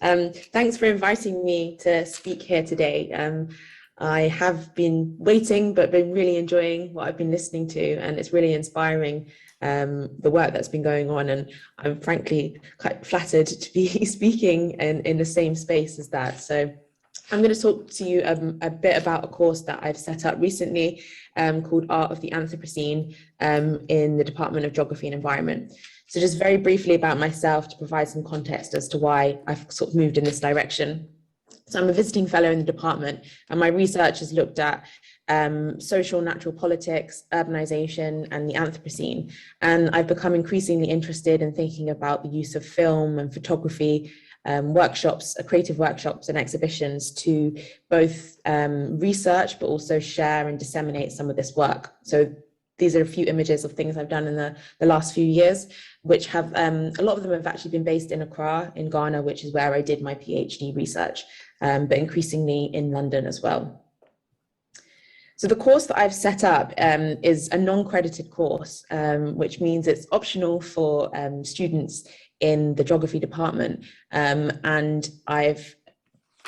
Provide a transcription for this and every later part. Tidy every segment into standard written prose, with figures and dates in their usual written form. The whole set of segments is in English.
Thanks for inviting me to speak here today. I have been waiting, but been really enjoying what I've been listening to, and it's really inspiring, the work that's been going on. And I'm frankly quite flattered to be speaking in the same space as that. So I'm going to talk to you a bit about a course that I've set up recently called Art of the Anthropocene in the Department of Geography and Environment. So just very briefly about myself to provide some context as to why I've sort of moved in this direction. So I'm a visiting fellow in the department, and my research has looked at social natural politics, urbanization, and the Anthropocene. And I've become increasingly interested in thinking about the use of film and photography, workshops, creative workshops and exhibitions to both research, but also share and disseminate some of this work. So these are a few images of things I've done in the last few years, which have, a lot of them have actually been based in Accra in Ghana, which is where I did my PhD research, but increasingly in London as well. So the course that I've set up is a non-credited course, which means it's optional for students in the geography department. And I've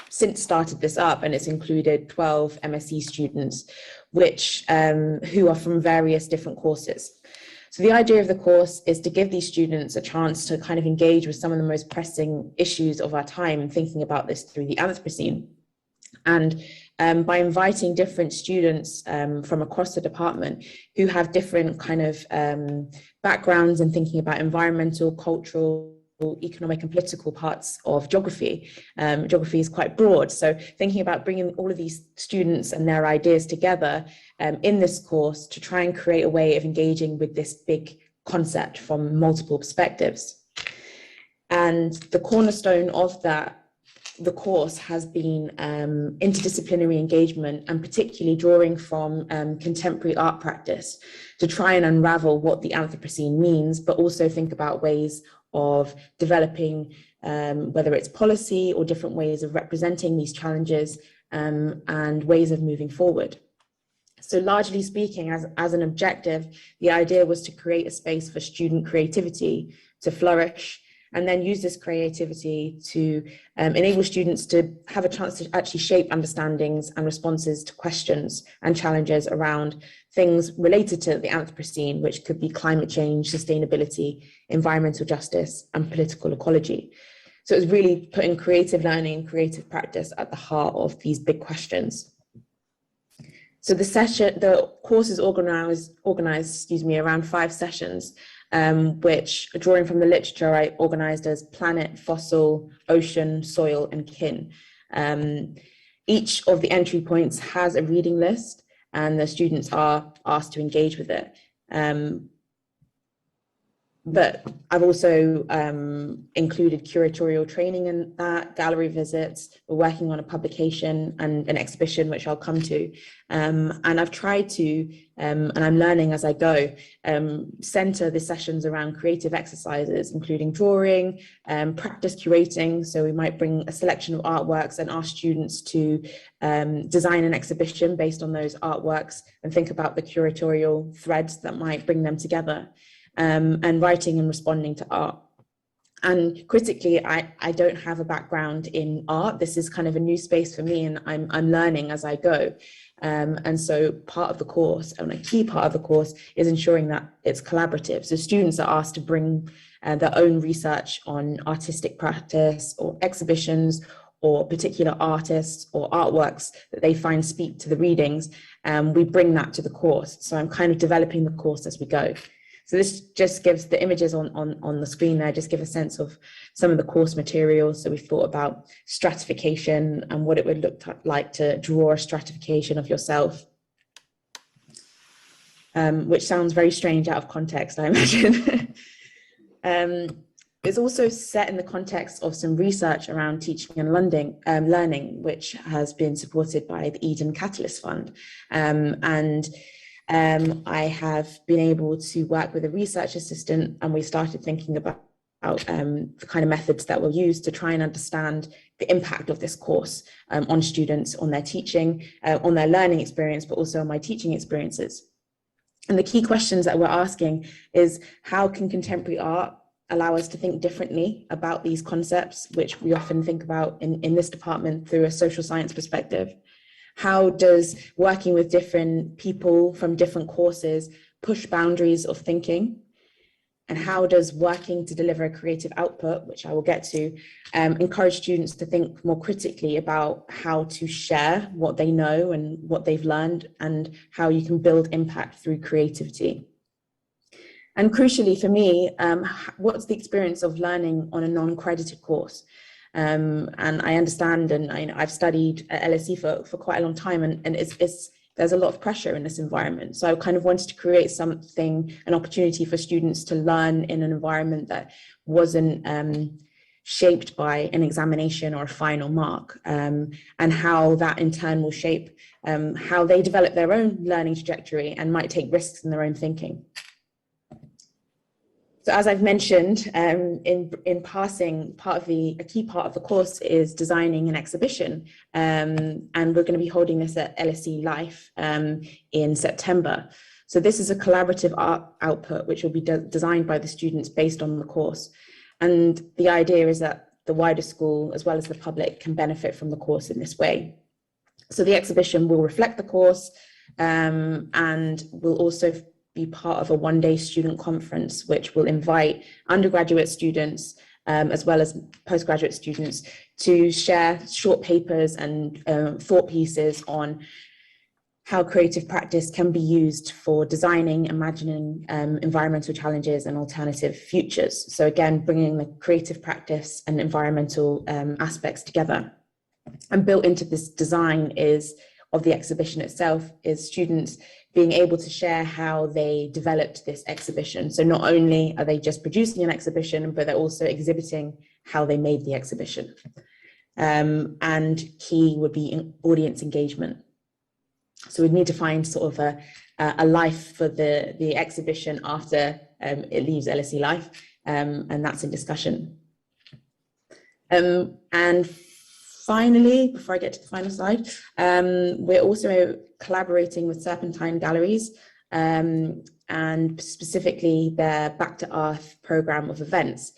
since started this up, and it's included 12 MSc students, which who are from various different courses. So the idea of the course is to give these students a chance to kind of engage with some of the most pressing issues of our time, thinking about this through the Anthropocene. And by inviting different students from across the department who have different kind of backgrounds in thinking about environmental, cultural, economic and political parts of geography. Geography is quite broad, so thinking about bringing all of these students and their ideas together in this course to try and create a way of engaging with this big concept from multiple perspectives. And the cornerstone of the course has been interdisciplinary engagement, and particularly drawing from contemporary art practice to try and unravel what the Anthropocene means, but also think about ways of developing, whether it's policy or different ways of representing these challenges and ways of moving forward. So largely speaking, as an objective, the idea was to create a space for student creativity to flourish, and then use this creativity to enable students to have a chance to actually shape understandings and responses to questions and challenges around things related to the Anthropocene, which could be climate change, sustainability, environmental justice, and political ecology. So it was really putting creative learning and creative practice at the heart of these big questions. So the course is organized, around 5 sessions, which, drawing from the literature, I organized as planet, fossil, ocean, soil, and kin. Each of the entry points has a reading list, and the students are asked to engage with it. But I've also included curatorial training in that, gallery visits. We're working on a publication and an exhibition, which I'll come to. And I've tried to, and I'm learning as I go, center the sessions around creative exercises, including drawing, practice curating. So we might bring a selection of artworks and ask students to design an exhibition based on those artworks and think about the curatorial threads that might bring them together. And writing and responding to art. And critically, I don't have a background in art. This is kind of a new space for me, and I'm learning as I go. And so part of the course, and a key part of the course, is ensuring that it's collaborative. So students are asked to bring their own research on artistic practice or exhibitions or particular artists or artworks that they find speak to the readings. We bring that to the course. So I'm kind of developing the course as we go. So this just gives the images on the screen there, just give a sense of some of the course materials. So we've thought about stratification and what it would look like to draw a stratification of yourself, which sounds very strange out of context, I imagine. It's also set in the context of some research around teaching and learning, which has been supported by the Eden Catalyst Fund. I have been able to work with a research assistant, and we started thinking about the kind of methods that we'll use to try and understand the impact of this course on students, on their teaching, on their learning experience, but also on my teaching experiences. And the key questions that we're asking is, how can contemporary art allow us to think differently about these concepts, which we often think about in this department through a social science perspective? How does working with different people from different courses push boundaries of thinking? And how does working to deliver a creative output, which I will get to, encourage students to think more critically about how to share what they know and what they've learned, and how you can build impact through creativity? And crucially for me, what's the experience of learning on a non-credited course? And I understand, and I've studied at LSE for quite a long time, and there's a lot of pressure in this environment. So I kind of wanted to create something, an opportunity for students to learn in an environment that wasn't shaped by an examination or a final mark, and how that in turn will shape how they develop their own learning trajectory and might take risks in their own thinking. So as I've mentioned, in passing, a key part of the course is designing an exhibition, and we're going to be holding this at LSE Life in September. So this is a collaborative art output which will be designed by the students based on the course. And the idea is that the wider school, as well as the public, can benefit from the course in this way. So the exhibition will reflect the course, and will also be part of a one-day student conference, which will invite undergraduate students as well as postgraduate students to share short papers and thought pieces on how creative practice can be used for designing, imagining environmental challenges and alternative futures. So again, bringing the creative practice and environmental aspects together. And built into this design of the exhibition itself is students being able to share how they developed this exhibition. So not only are they just producing an exhibition, but they're also exhibiting how they made the exhibition. And key would be audience engagement. So we'd need to find sort of a life for the exhibition after it leaves LSE Life, and that's in discussion. And finally, before I get to the final slide, we're also collaborating with Serpentine Galleries, and specifically their Back to Earth program of events.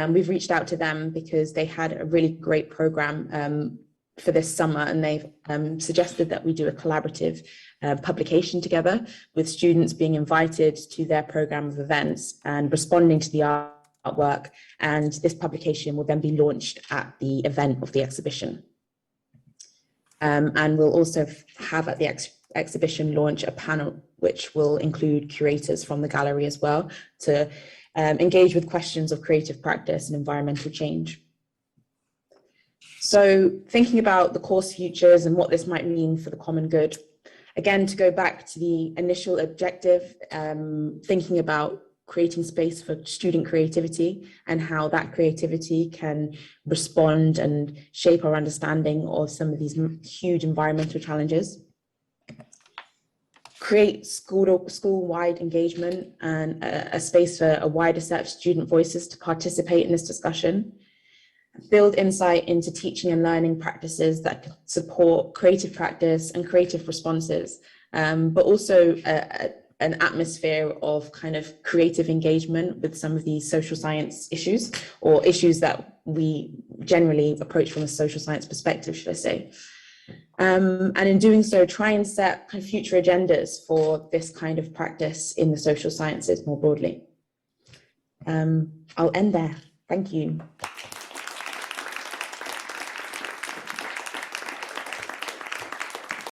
We've reached out to them because they had a really great program for this summer, and they've suggested that we do a collaborative publication together, with students being invited to their program of events and responding to the artwork, and this publication will then be launched at the event of the exhibition. And we'll also have at the exhibition launch a panel which will include curators from the gallery as well, to engage with questions of creative practice and environmental change. So thinking about the course futures and what this might mean for the common good, again, to go back to the initial objective, thinking about creating space for student creativity and how that creativity can respond and shape our understanding of some of these huge environmental challenges. Create school-wide engagement and a space for a wider set of student voices to participate in this discussion. Build insight into teaching and learning practices that can support creative practice and creative responses, but also an atmosphere of kind of creative engagement with some of these social science issues, or issues that we generally approach from a social science perspective, should I say. And in doing so, try and set kind of future agendas for this kind of practice in the social sciences more broadly. I'll end there. Thank you.